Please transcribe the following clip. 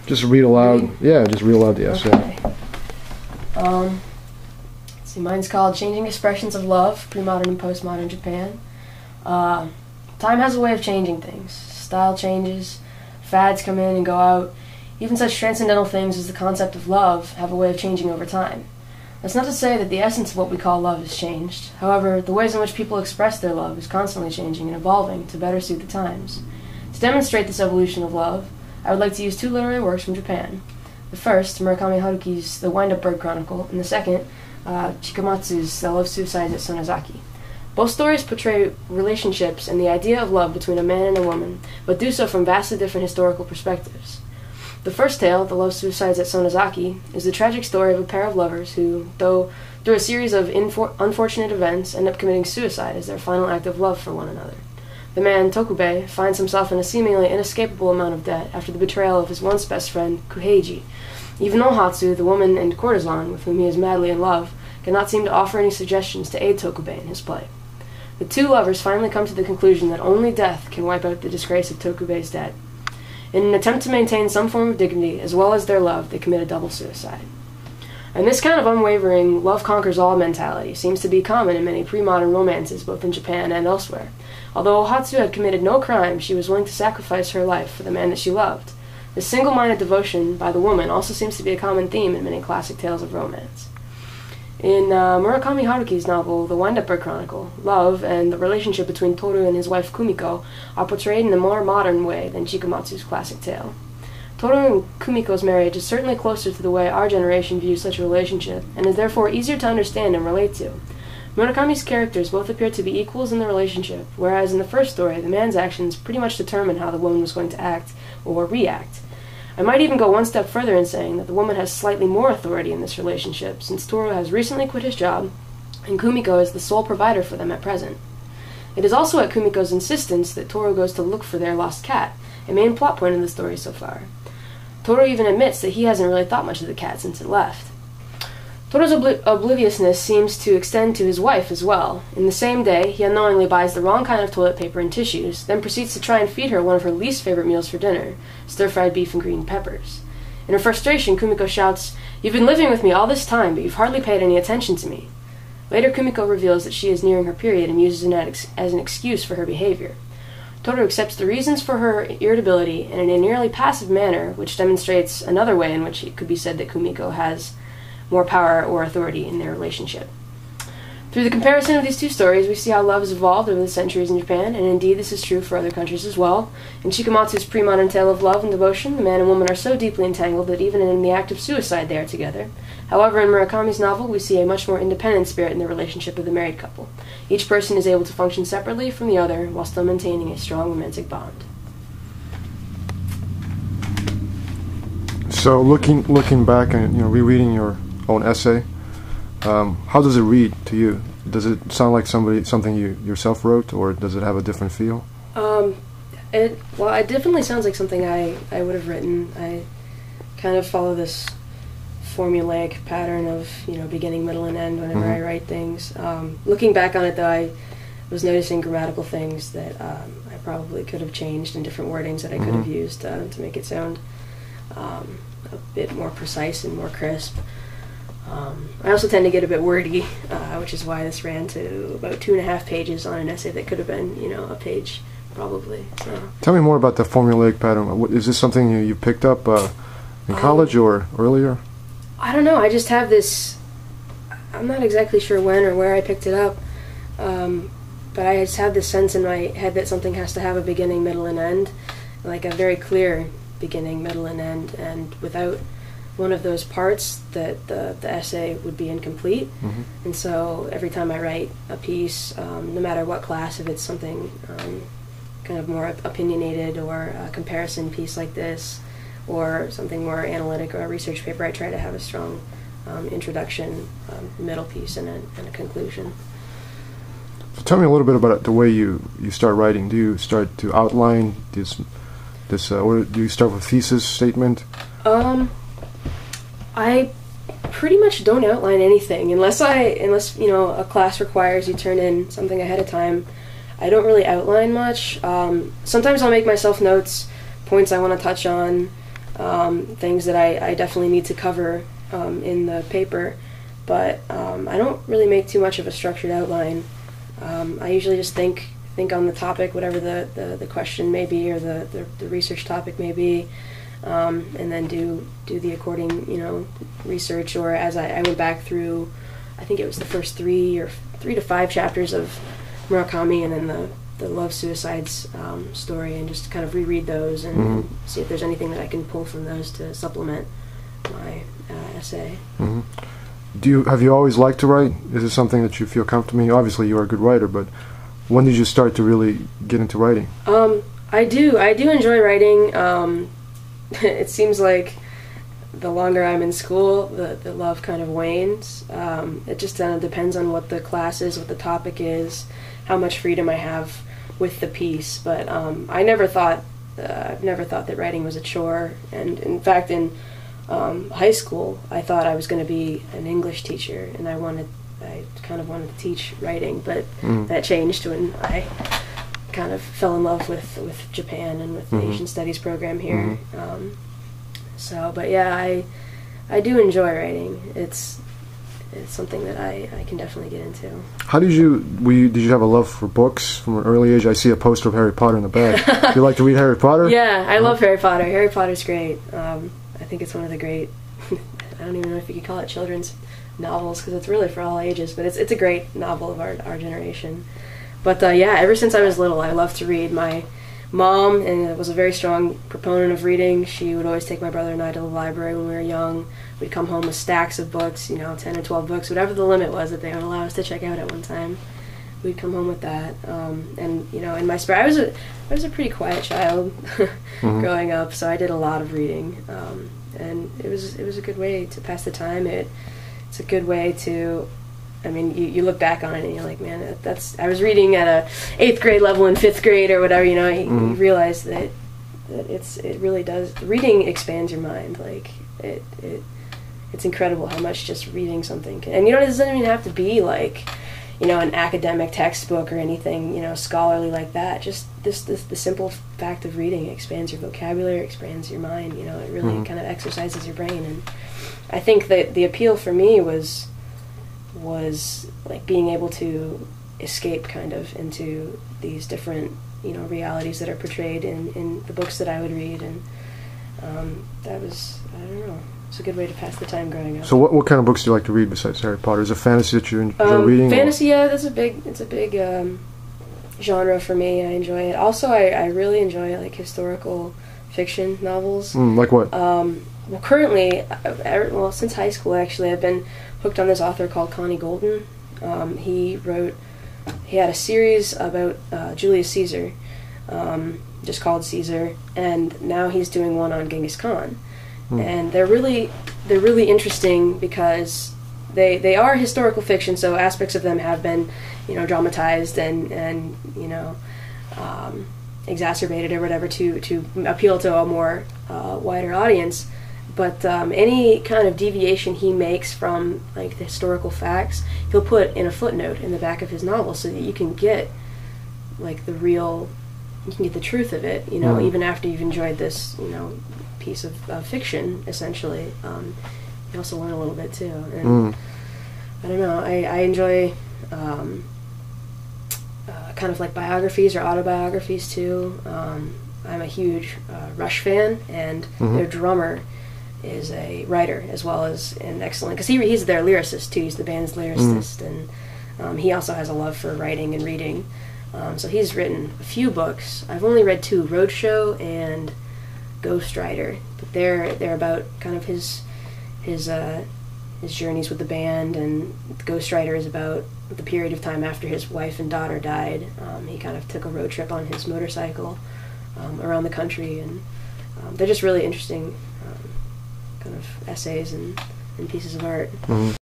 Just read aloud. Yeah, just read aloud the essay. Okay. Let's see, mine's called Changing Expressions of Love, Pre-Modern and Postmodern Japan. Time has a way of changing things. Style changes, fads come in and go out. Even such transcendental things as the concept of love have a way of changing over time. That's not to say that the essence of what we call love has changed. However, the ways in which people express their love is constantly changing and evolving to better suit the times. To demonstrate this evolution of love, I would like to use two literary works from Japan. The first, Murakami Haruki's The Wind-Up Bird Chronicle, and the second, Chikamatsu's The Love Suicides at Sonozaki. Both stories portray relationships and the idea of love between a man and a woman, but do so from vastly different historical perspectives. The first tale, The Love Suicides at Sonozaki, is the tragic story of a pair of lovers who, though through a series of unfortunate events, end up committing suicide as their final act of love for one another. The man, Tokubei, finds himself in a seemingly inescapable amount of debt after the betrayal of his once best friend, Kuheiji. Even Hatsu, the woman and courtesan with whom he is madly in love, cannot seem to offer any suggestions to aid Tokubei in his plight. The two lovers finally come to the conclusion that only death can wipe out the disgrace of Tokubei's debt. In an attempt to maintain some form of dignity, as well as their love, they commit a double suicide. And this kind of unwavering love-conquers-all mentality seems to be common in many pre-modern romances, both in Japan and elsewhere. Although Hatsu had committed no crime, she was willing to sacrifice her life for the man that she loved. This single-minded devotion by the woman also seems to be a common theme in many classic tales of romance. In Murakami Haruki's novel, The Wind-Up Bird Chronicle, love and the relationship between Toru and his wife Kumiko are portrayed in a more modern way than Chikamatsu's classic tale. Toru and Kumiko's marriage is certainly closer to the way our generation views such a relationship, and is therefore easier to understand and relate to. Murakami's characters both appear to be equals in the relationship, whereas in the first story, the man's actions pretty much determine how the woman was going to act or react. I might even go one step further in saying that the woman has slightly more authority in this relationship, since Toru has recently quit his job, and Kumiko is the sole provider for them at present. It is also at Kumiko's insistence that Toru goes to look for their lost cat, a main plot point in the story so far. Toru even admits that he hasn't really thought much of the cat since it left. Toru's obliviousness seems to extend to his wife as well. In the same day, he unknowingly buys the wrong kind of toilet paper and tissues, then proceeds to try and feed her one of her least favorite meals for dinner, stir-fried beef and green peppers. In her frustration, Kumiko shouts, "You've been living with me all this time, but you've hardly paid any attention to me." Later, Kumiko reveals that she is nearing her period and uses it as an excuse for her behavior. Toru accepts the reasons for her irritability and in a nearly passive manner, which demonstrates another way in which it could be said that Kumiko has more power or authority in their relationship. Through the comparison of these two stories, we see how love has evolved over the centuries in Japan, and indeed this is true for other countries as well. In Chikamatsu's pre-modern tale of love and devotion, the man and woman are so deeply entangled that even in the act of suicide they are together. However, in Murakami's novel, we see a much more independent spirit in the relationship of the married couple. Each person is able to function separately from the other while still maintaining a strong romantic bond. So looking back and rereading your own essay, how does it read to you? Does it sound like something you yourself wrote, or does it have a different feel? It definitely sounds like something I would have written. I kind of follow this formulaic pattern of beginning, middle, and end whenever I write things. Looking back on it, though, I was noticing grammatical things that I probably could have changed, and different wordings that I could have used to make it sound a bit more precise and more crisp. I also tend to get a bit wordy, which is why this ran to about 2.5 pages on an essay that could have been, a page, probably. So. Tell me more about the formulaic pattern. Is this something you picked up in college or earlier? I don't know. I just have this. I'm not exactly sure when or where I picked it up, but I just have this sense in my head that something has to have a beginning, middle, and end, like a very clear beginning, middle, and end, and without one of those parts, that the essay would be incomplete. And so every time I write a piece, no matter what class, if it's something kind of more opinionated or a comparison piece like this, or something more analytic or a research paper, I try to have a strong introduction, middle piece, and a conclusion. So tell me a little bit about the way you start writing. Do you start to outline this, or do you start with thesis statement? I pretty much don't outline anything unless a class requires you turn in something ahead of time. I don't really outline much. Sometimes I'll make myself notes, points I want to touch on, things that I definitely need to cover in the paper, but I don't really make too much of a structured outline. I usually just think on the topic, whatever the question may be, or the research topic may be, and then do the according research. Or as I went back through, I think it was the first 3 to 5 chapters of Murakami, and then the Love Suicides story, and just kind of reread those and see if there's anything that I can pull from those to supplement my essay. Have you always liked to write? Is it something that you feel comfortable? I mean, obviously you are a good writer, but when did you start to really get into writing? I do enjoy writing. It seems like the longer I'm in school, the love kind of wanes. It just kind of depends on what the class is, what the topic is, how much freedom I have with the piece. But I've never thought that writing was a chore. And in fact, in high school, I thought I was going to be an English teacher, and I kind of wanted to teach writing, but that changed when I kind of fell in love with Japan and with the Asian Studies program here. But yeah, I do enjoy writing. It's something that I can definitely get into. How did you have a love for books from an early age? I see a poster of Harry Potter in the back. Do you like to read Harry Potter? Yeah, I love Harry Potter. Harry Potter's great. I think it's one of the great, I don't even know if you could call it children's novels, because it's really for all ages, but it's a great novel of our generation. But yeah, ever since I was little, I loved to read. My mom was a very strong proponent of reading. She would always take my brother and I to the library when we were young. We'd come home with stacks of books, 10 or 12 books, whatever the limit was that they would allow us to check out at one time. We'd come home with that. In my spare, I was a pretty quiet child growing up, so I did a lot of reading. And it was a good way to pass the time. It's a good way to, you look back on it and you're like, man, I was reading at a 8th grade level in 5th grade or whatever, you realize that it really does, reading expands your mind. Like, it's incredible how much just reading something can, and it doesn't even have to be like, an academic textbook or anything, scholarly like that. Just the simple fact of reading expands your vocabulary, expands your mind. It really kind of exercises your brain. And I think that the appeal for me was like being able to escape kind of into these different, realities that are portrayed in the books that I would read. And that was, I don't know, it's a good way to pass the time growing up. So what kind of books do you like to read besides Harry Potter? Is it fantasy that you enjoy reading? Fantasy, yeah, it's a big genre for me. I enjoy it. Also, I really enjoy like historical fiction novels. Like what? Well, currently, since high school actually, I've been hooked on this author called Connie Golden. He had a series about Julius Caesar, just called Caesar, and now he's doing one on Genghis Khan. And they're really interesting because they are historical fiction, so aspects of them have been, dramatized and exacerbated or whatever to appeal to a more wider audience. But any kind of deviation he makes from like the historical facts, he'll put in a footnote in the back of his novel so that you can get like the truth of it, even after you've enjoyed this, piece of fiction, essentially. You also learn a little bit too. And I don't know, I enjoy kind of like biographies or autobiographies too. I'm a huge Rush fan, and their drummer is a writer as well as an excellent, because he's their lyricist too. He's the band's lyricist, and he also has a love for writing and reading. So he's written a few books. I've only read 2, Roadshow and Ghost Rider, but they're about kind of his journeys with the band, and Ghost Rider is about the period of time after his wife and daughter died. He kind of took a road trip on his motorcycle around the country, and they're just really interesting kind of essays and pieces of art.